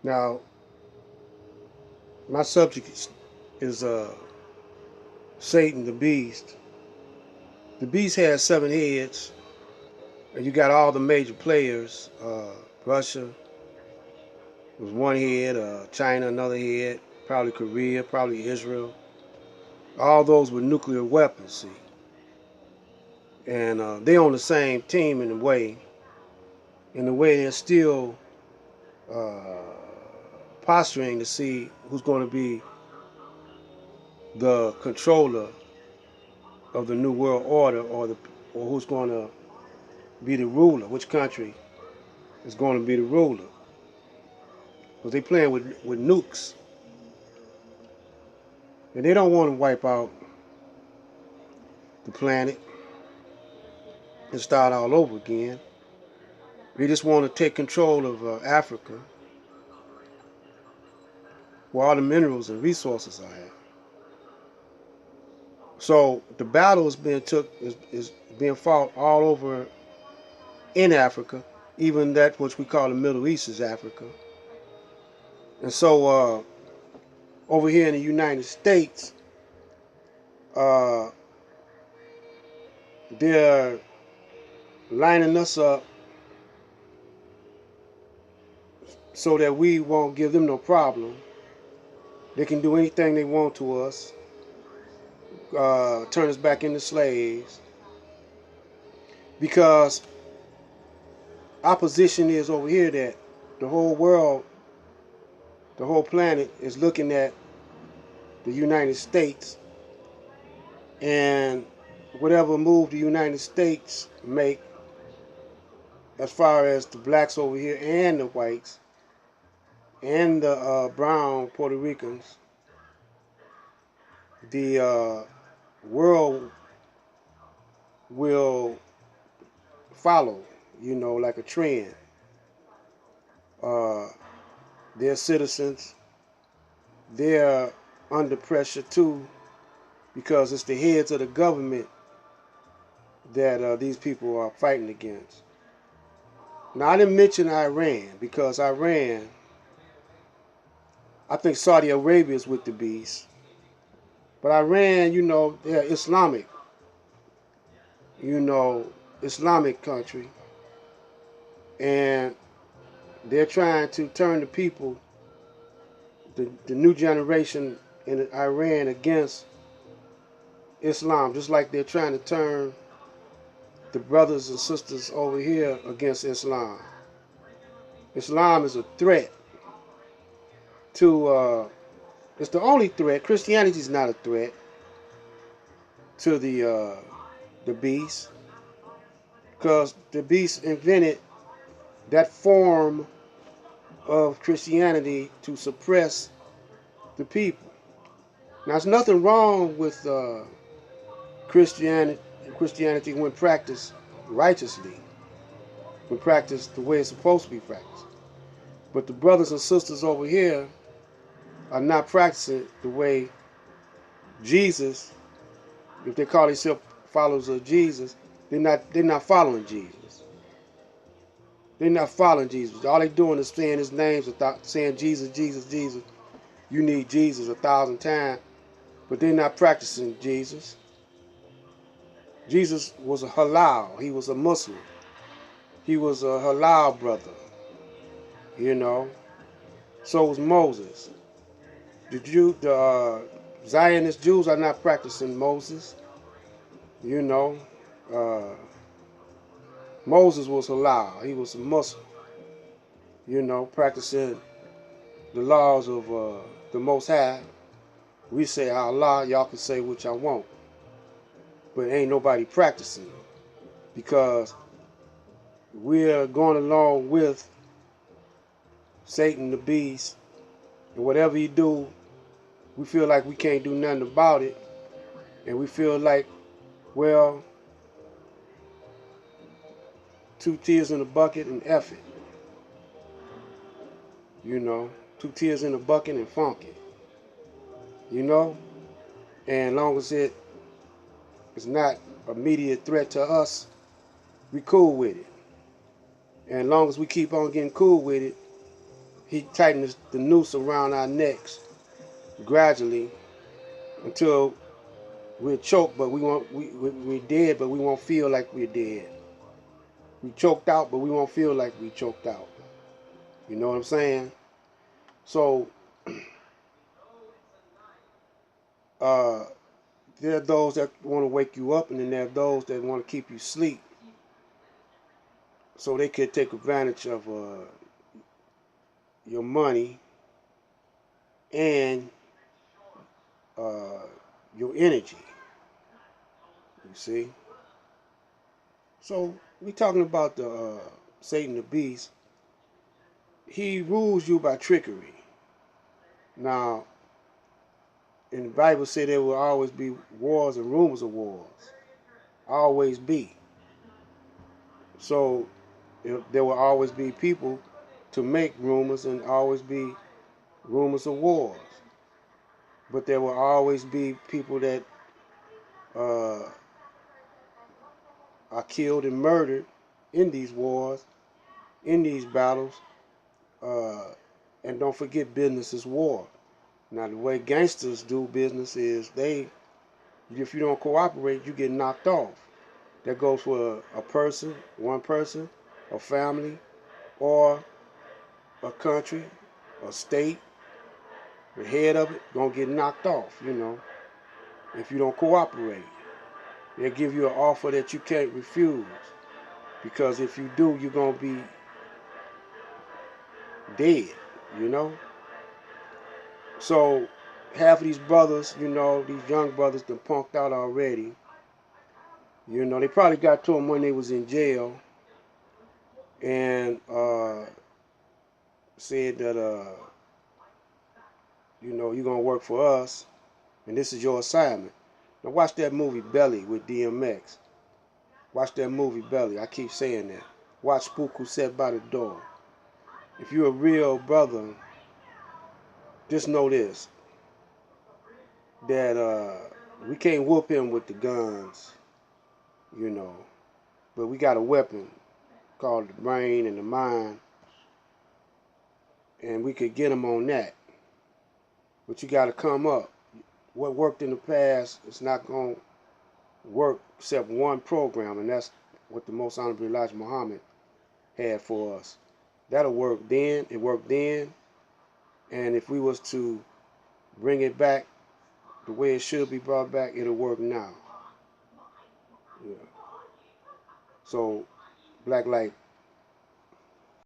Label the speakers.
Speaker 1: Now, my subject is Satan the Beast. The Beast has 7 heads, and you got all the major players. Russia was one head, China another head, probably Korea, probably Israel. All those with nuclear weapons, see. And they on the same team in a way. In a way, they're still uh, posturing to see who's going to be the controller of the new world order, or who's going to be the ruler. Which country is going to be the ruler? Because they playing with nukes, and they don't want to wipe out the planet and start all over again. They just want to take control of Africa, where all the minerals and resources are at. So the battle is being fought all over in Africa, even that which we call the Middle East is Africa. And so over here in the United States, uh, they're lining us up so that we won't give them no problem. They can do anything they want to us, turn us back into slaves, because our position is over here that the whole world, the whole planet is looking at the United States, and whatever move the United States make, as far as the blacks over here and the whites and the brown Puerto Ricans, the world will follow, like a trend. Uh, their citizens, they're under pressure too, because it's the heads of the government that these people are fighting against. Now, I didn't mention Iran, because Iran, I think Saudi Arabia is with the beast. But Iran, they're you know, Islamic country. And they're trying to turn the people, the new generation in Iran, against Islam, just like they're trying to turn the brothers and sisters over here against Islam. Islam is a threat to, it's the only threat. Christianity is not a threat to the beast, because the beast invented that form of Christianity to suppress the people. Now, there's nothing wrong with Christianity when practiced righteously, when practiced the way it's supposed to be practiced. But the brothers and sisters over here are not practicing the way Jesus, if they call themselves followers of Jesus, they're not following Jesus. They're not following Jesus. All they're doing is saying his names, saying Jesus, Jesus, Jesus. You need Jesus 1,000 times, but they're not practicing Jesus. Jesus was a halal. He was a Muslim. He was a halal brother. So was Moses. The Zionist Jews are not practicing Moses. Uh, Moses was halal. He was a Muslim. Practicing the laws of the Most High. We say Allah, y'all can say what y'all want. But ain't nobody practicing, because we're going along with Satan the beast, and whatever he do, we feel like we can't do nothing about it, and we feel like, well, 2 tears in a bucket and F it. 2 tears in a bucket and funk it. And long as it is not an immediate threat to us, we cool with it. And as long as we keep on getting cool with it, He tightens the noose around our necks gradually until we're choked, but we're dead, but we won't feel like we're dead. We choked out, but we won't feel like we choked out. You know what I'm saying? So uh, there are those that want to wake you up, and then there are those that want to keep you asleep, so they could take advantage of your money and uh, your energy. You see? So we talking about the Satan the beast. He rules you by trickery. Now, in the Bible said there will always be wars and rumors of wars. Always be. So there will always be people to make rumors and always be rumors of wars. But there will always be people that uh, are killed and murdered in these wars, in these battles. And don't forget, business is war. Now, the way gangsters do business is if you don't cooperate, you get knocked off. That goes for a person, one person, a family, or a country, a state. The head of it gonna get knocked off, if you don't cooperate. They'll give you an offer that you can't refuse. Because if you do, you're gonna be dead, you know? So half of these brothers, these young brothers that punked out already. They probably got to them when they was in jail and said that, you're going to work for us and this is your assignment. Now watch that movie Belly with DMX. Watch that movie Belly. I keep saying that. Watch Spook Who Sat by the Door. If you're a real brother, just know this, that we can't whoop him with the guns, but we got a weapon called the brain and the mind, and we could get him on that. But you got to come up. What worked in the past is not going to work except one program, and that's what the Most Honorable Elijah Muhammad had for us. That'll work then. It worked then. And if we was to bring it back the way it should be brought back, it'll work now. Yeah. So, Black Light